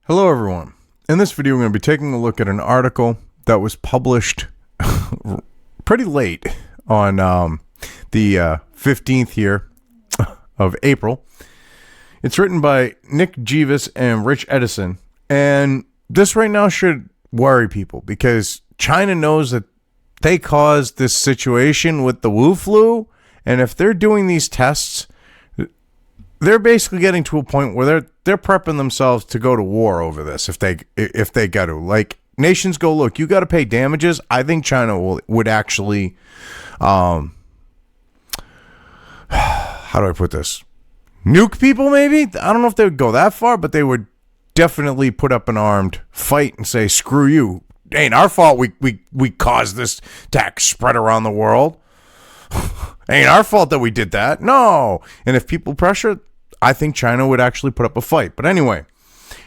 Hello, everyone. In this video, we're going to be taking a look at an article that was published pretty late on the 15th here of April. It's written by Nick Jeeves and Rich Edison, and this right now should worry people because China knows that they caused this situation with the Wu flu, and if they're doing these tests, they're basically getting to a point where they're prepping themselves to go to war over this if they got to. Like, nations go, look, you got to pay damages. I think China would actually, how do I put this? Nuke people, maybe? I don't know if they would go that far, but they would definitely put up an armed fight and say, screw you. It ain't our fault we caused this to spread around the world. Ain't our fault that we did that. No. And if people pressure, I think China would actually put up a fight. But anyway,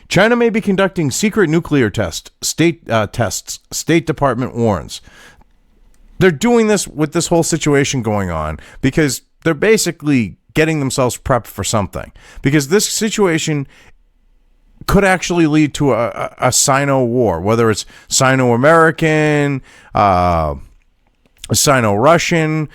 China may be conducting secret nuclear tests. State Department warns. They're doing this with this whole situation going on because they're basically getting themselves prepped for something. Because this situation could actually lead to a Sino-war, whether it's Sino-American, Sino-Russian,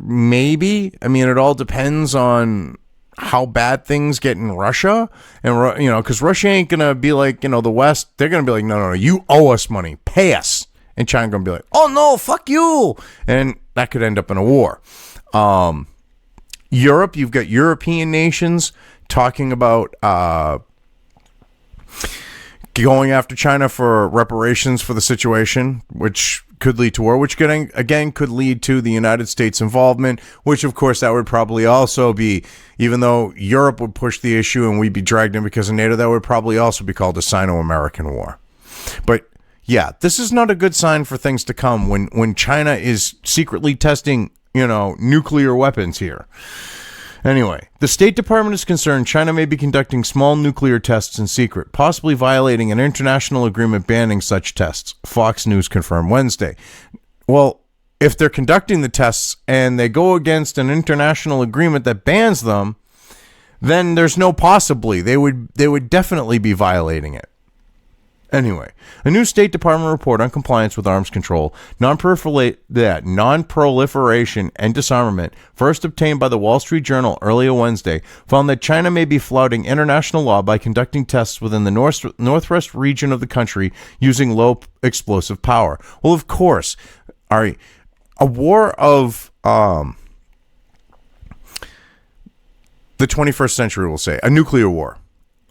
maybe. I mean, it all depends on how bad things get in Russia. And, because Russia ain't going to be like, the West. They're going to be like, no, you owe us money. Pay us. And China going to be like, oh, no, fuck you. And that could end up in a war. Europe, you've got European nations talking about going after China for reparations for the situation, which could lead to war, which could lead to the United States involvement, which of course that would probably also be, even though Europe would push the issue and we'd be dragged in because of NATO, that would probably also be called a Sino-American war. But yeah, this is not a good sign for things to come when China is secretly testing, nuclear weapons here. Anyway, the State Department is concerned China may be conducting small nuclear tests in secret, possibly violating an international agreement banning such tests, Fox News confirmed Wednesday. Well, if they're conducting the tests and they go against an international agreement that bans them, then there's no possibly. They would definitely be violating it. Anyway, a new State Department report on compliance with arms control, non-proliferation and disarmament, first obtained by the Wall Street Journal earlier Wednesday, found that China may be flouting international law by conducting tests within the northwest region of the country using low explosive power. Well, of course, a war of the 21st century, we'll say, a nuclear war,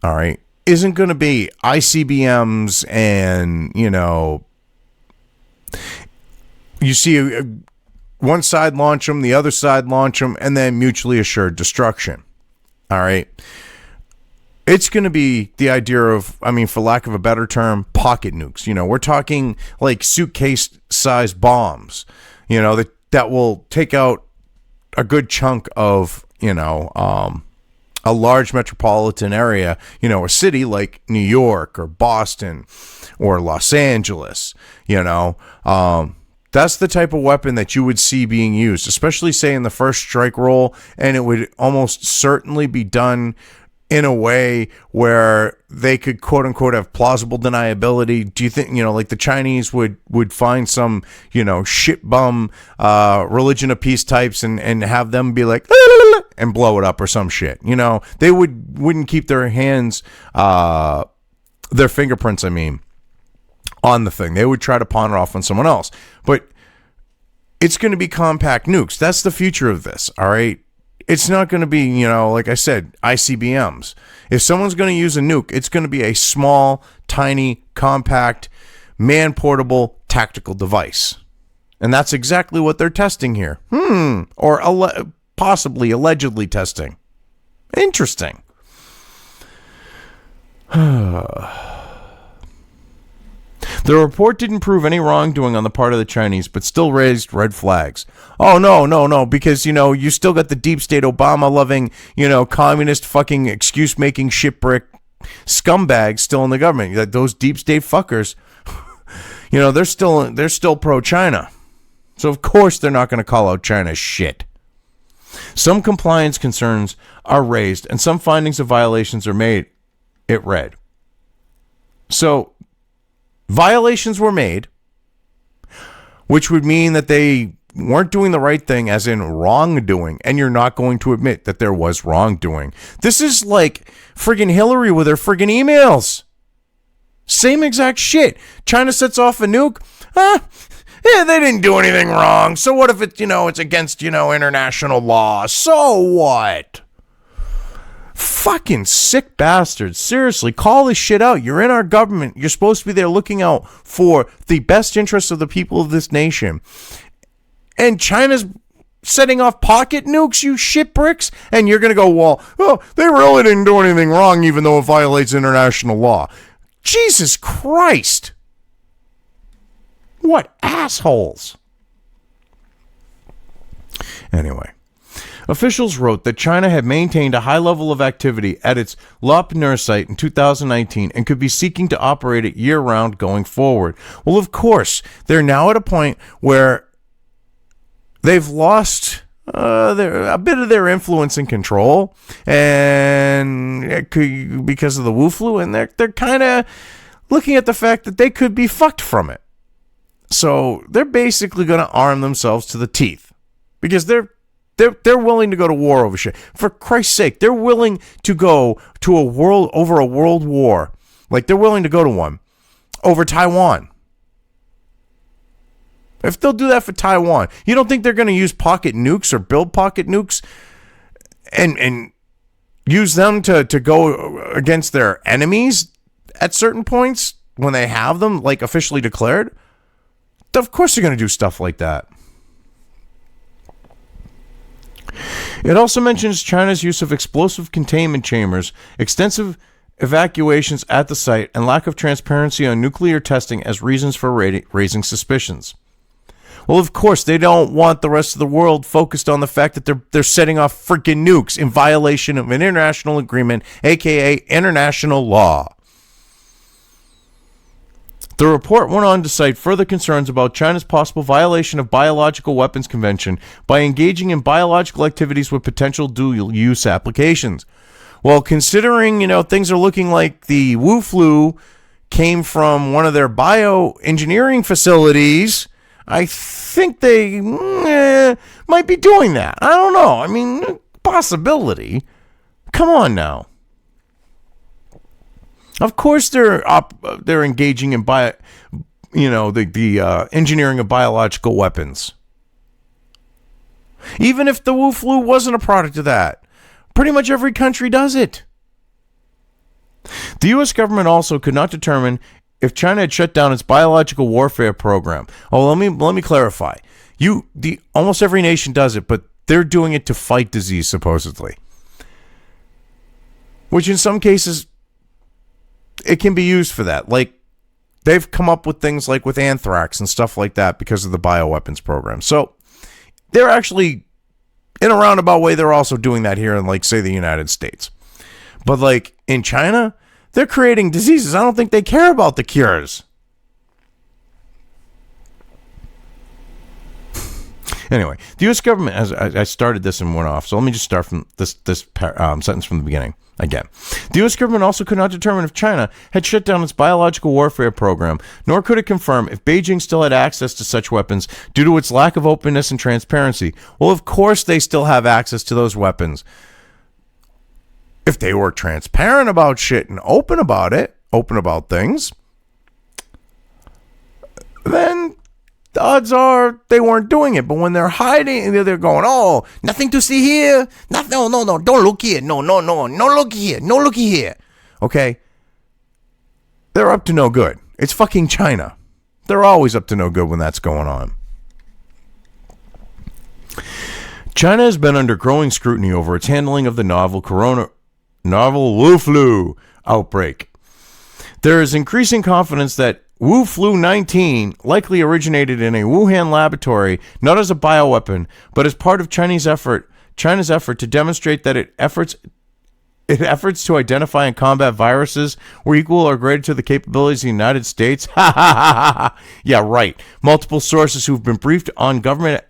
all right, isn't going to be ICBMs and, you see one side launch them, the other side launch them, and then mutually assured destruction. All right. It's going to be the idea of, for lack of a better term, pocket nukes. We're talking like suitcase-sized bombs, that will take out a good chunk of, a large metropolitan area, a city like New York or Boston or Los Angeles, that's the type of weapon that you would see being used, especially say in the first strike roll. And it would almost certainly be done in a way where they could quote unquote have plausible deniability. Do you think, like the Chinese would find some, shit bum, religion of peace types and have them be like, and blow it up or some shit. They wouldn't keep their hands, their fingerprints, on the thing. They would try to pawn it off on someone else. But it's going to be compact nukes. That's the future of this, all right? It's not going to be, like I said, ICBMs. If someone's going to use a nuke, it's going to be a small, tiny, compact, man-portable tactical device. And that's exactly what they're testing here. Or possibly, allegedly testing. Interesting. The report didn't prove any wrongdoing on the part of the Chinese, but still raised red flags. Oh, no, because, you still got the deep state Obama-loving, communist fucking excuse-making shitbrick scumbags still in the government. Those deep state fuckers, they're still pro-China. So, of course, they're not going to call out China's shit. Some compliance concerns are raised, and some findings of violations are made, it read. So violations were made, which would mean that they weren't doing the right thing, as in wrongdoing, and you're not going to admit that there was wrongdoing. This is like friggin' Hillary with her friggin' emails. Same exact shit. China sets off a nuke. Yeah, they didn't do anything wrong. So what if it, it's against, international law? So what? Fucking sick bastards. Seriously, call this shit out. You're in our government. You're supposed to be there looking out for the best interests of the people of this nation. And China's setting off pocket nukes, you shit bricks, and you're going to go, well, they really didn't do anything wrong, even though it violates international law. Jesus Christ. What assholes. Anyway, officials wrote that China had maintained a high level of activity at its La Pneur site in 2019 and could be seeking to operate it year-round going forward. Well, of course, they're now at a point where they've lost a bit of their influence and control, and because of the Wu flu, and they're kind of looking at the fact that they could be fucked from it. So they're basically going to arm themselves to the teeth, because they're willing to go to war over shit. For Christ's sake, they're willing to go to a world war. Like, they're willing to go to one over Taiwan. If they'll do that for Taiwan, you don't think they're going to use pocket nukes or build pocket nukes and use them to go against their enemies at certain points when they have them, like, officially declared? Of course they're going to do stuff like that. It also mentions China's use of explosive containment chambers, extensive evacuations at the site, and lack of transparency on nuclear testing as reasons for raising suspicions. Well, of course, they don't want the rest of the world focused on the fact that they're setting off freaking nukes in violation of an international agreement, aka international law. The report went on to cite further concerns about China's possible violation of Biological Weapons Convention by engaging in biological activities with potential dual-use applications. Well, considering, things are looking like the Wu flu came from one of their bioengineering facilities, I think they might be doing that. I don't know. I mean, possibility. Come on now. Of course, they're engaging in the engineering of biological weapons. Even if the Wu flu wasn't a product of that, pretty much every country does it. The U.S. government also could not determine if China had shut down its biological warfare program. Oh, let me clarify. Almost every nation does it, but they're doing it to fight disease, supposedly. Which in some cases, it can be used for that. Like, they've come up with things like with anthrax and stuff like that because of the bioweapons program. So they're actually, in a roundabout way, they're also doing that here in, like, say, the United States. But, like, in China, they're creating diseases. I don't think they care about the cures. Anyway, the U.S. government, as I started this and went off, so let me just start from this sentence from the beginning again. The U.S. government also could not determine if China had shut down its biological warfare program, nor could it confirm if Beijing still had access to such weapons due to its lack of openness and transparency. Well, of course they still have access to those weapons. If they were transparent about shit and open about things, then the odds are they weren't doing it. But when they're hiding, they're going, oh, nothing to see here. No, don't look here. No, look here. No, looky here. Okay? They're up to no good. It's fucking China. They're always up to no good when that's going on. China has been under growing scrutiny over its handling of the novel Wu flu outbreak. There is increasing confidence that Wu flu 19 likely originated in a Wuhan laboratory, not as a bioweapon, but as part of China's effort to demonstrate that its efforts to identify and combat viruses were equal or greater to the capabilities of the United States. Yeah, right. Multiple sources who've been briefed on government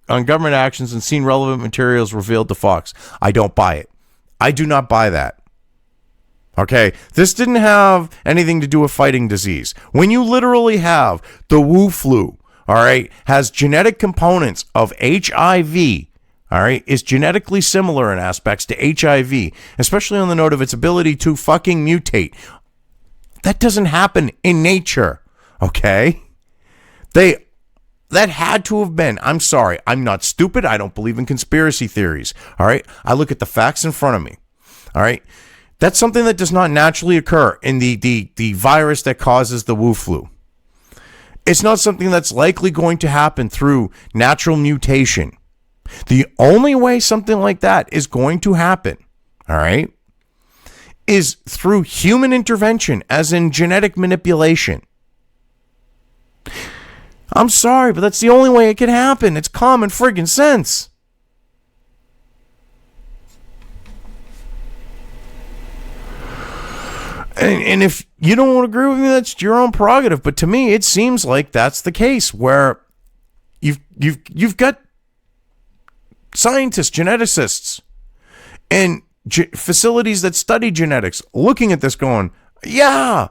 actions and seen relevant materials revealed to Fox. I don't buy it. I do not buy that. Okay, this didn't have anything to do with fighting disease. When you literally have the Wu flu, all right, has genetic components of HIV, all right, is genetically similar in aspects to HIV, especially on the note of its ability to fucking mutate. That doesn't happen in nature, okay? That had to have been, I'm sorry, I'm not stupid. I don't believe in conspiracy theories, all right? I look at the facts in front of me, all right? That's something that does not naturally occur in the virus that causes the Wu flu. It's not something that's likely going to happen through natural mutation. The only way something like that is going to happen, all right, is through human intervention, as in genetic manipulation. I'm sorry, but that's the only way it can happen. It's common friggin' sense. And if you don't agree with me, that's your own prerogative. But to me, it seems like that's the case, where you've got scientists, geneticists, and facilities that study genetics looking at this going, yeah,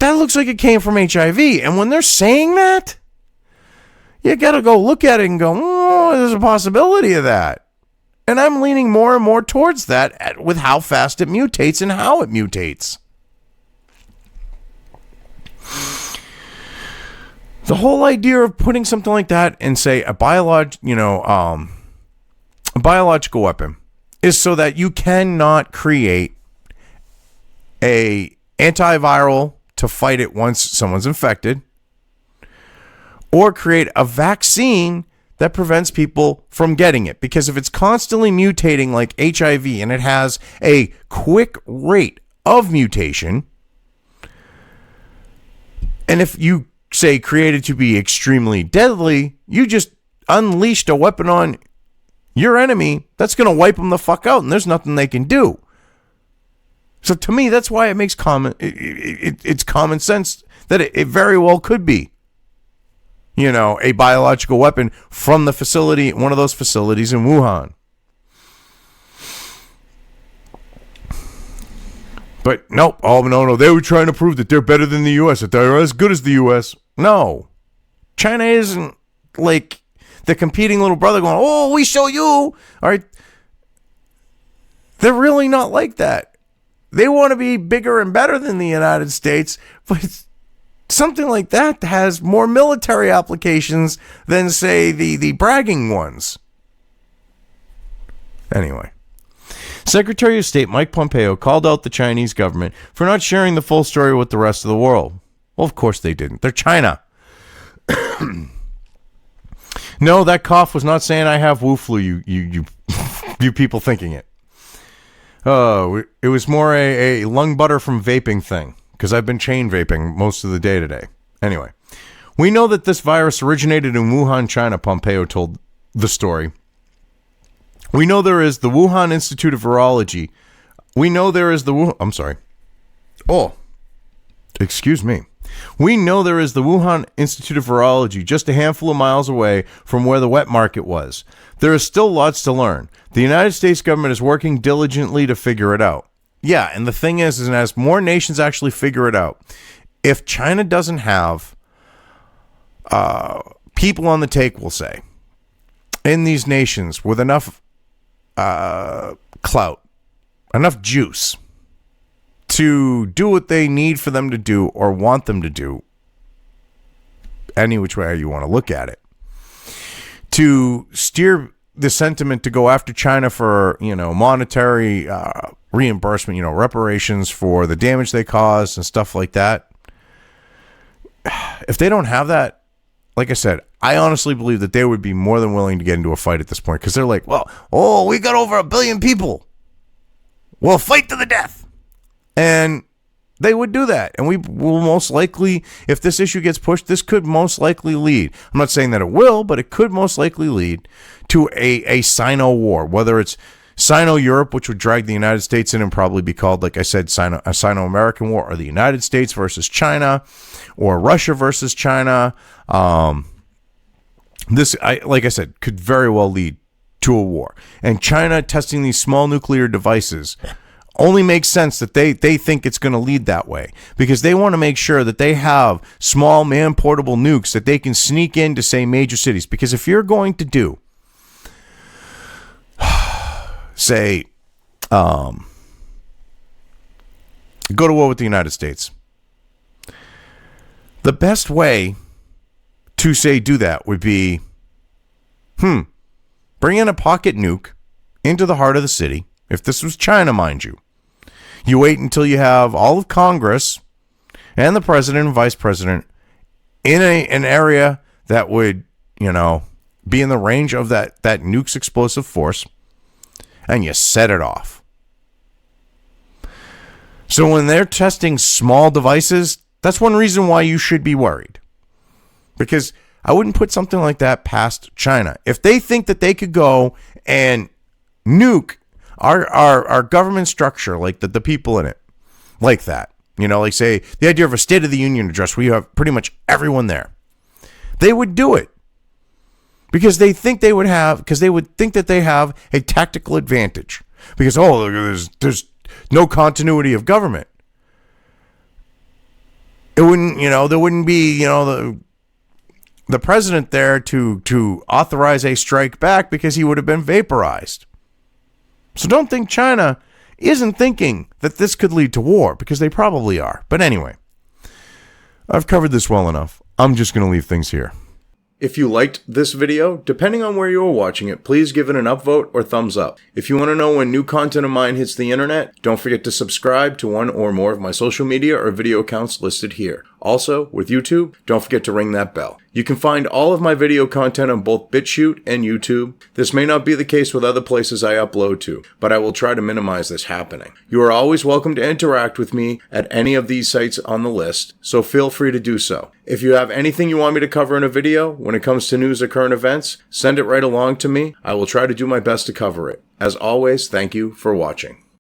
that looks like it came from HIV. And when they're saying that, you got to go look at it and go, oh, there's a possibility of that. And I'm leaning more and more towards that with how fast it mutates and how it mutates. The whole idea of putting something like that in, say, a biological weapon is so that you cannot create a antiviral to fight it once someone's infected, or create a vaccine that prevents people from getting it. Because if it's constantly mutating like HIV and it has a quick rate of mutation, and if you say created to be extremely deadly, you just unleashed a weapon on your enemy that's going to wipe them the fuck out, and there's nothing they can do. So to me, that's why it makes it's common sense that it very well could be, a biological weapon from the facility, one of those facilities in Wuhan. But nope, no, they were trying to prove that they're better than the U.S., that they're as good as the U.S. No. China isn't like the competing little brother going, oh, we show you. All right. They're really not like that. They want to be bigger and better than the United States, but something like that has more military applications than, say, the bragging ones. Anyway, Secretary of State Mike Pompeo called out the Chinese government for not sharing the full story with the rest of the world. Well, of course they didn't. They're China. No, that cough was not saying I have Wu flu, you people thinking it. Oh, it was more a lung butter from vaping thing, because I've been chain vaping most of the day today. Anyway, we know that this virus originated in Wuhan, China, Pompeo told the story. We know there is the Wuhan Institute of Virology. We know there is the I'm sorry. Oh, excuse me. We know there is the Wuhan Institute of Virology just a handful of miles away from where the wet market was. There is still lots to learn. The United States government is working diligently to figure it out. Yeah, and the thing is as more nations actually figure it out, if China doesn't have people on the take, we'll say, in these nations with enough clout, enough juice to do what they need for them to do or want them to do, any which way you want to look at it, to steer the sentiment to go after China for, monetary reimbursement, reparations for the damage they caused and stuff like that. If they don't have that, like I said, I honestly believe that they would be more than willing to get into a fight at this point, because they're like, we got over 1 billion people. We'll fight to the death. And they would do that. And we will most likely, if this issue gets pushed, this could most likely lead. I'm not saying that it will, but it could most likely lead to a Sino war, whether it's Sino-Europe, which would drag the United States in and probably be called, like I said, a Sino-American war, or the United States versus China, or Russia versus China. This, like I said, could very well lead to a war. And China testing these small nuclear devices only makes sense that they think it's going to lead that way, because they want to make sure that they have small man-portable nukes that they can sneak into, say, major cities. Because if you're going to do, say, go to war with the United States, the best way to, say, do that would be, bring in a pocket nuke into the heart of the city. If this was China, mind you. You wait until you have all of Congress and the president and vice president in an area that would, be in the range of that nuke's explosive force, and you set it off. So when they're testing small devices, that's one reason why you should be worried. Because I wouldn't put something like that past China. If they think that they could go and nuke our government structure, like the people in it, like that, like, say, the idea of a State of the Union address where you have pretty much everyone there, they would do it because they think they would think that they have a tactical advantage because, there's no continuity of government. It wouldn't, there wouldn't be, the president there to authorize a strike back because he would have been vaporized. So don't think China isn't thinking that this could lead to war, because they probably are. But anyway, I've covered this well enough. I'm just going to leave things here. If you liked this video, depending on where you are watching it, please give it an upvote or thumbs up. If you want to know when new content of mine hits the internet, don't forget to subscribe to one or more of my social media or video accounts listed here. Also, with YouTube, don't forget to ring that bell. You can find all of my video content on both BitChute and YouTube. This may not be the case with other places I upload to, but I will try to minimize this happening. You are always welcome to interact with me at any of these sites on the list, so feel free to do so. If you have anything you want me to cover in a video, when it comes to news or current events, send it right along to me. I will try to do my best to cover it. As always, thank you for watching.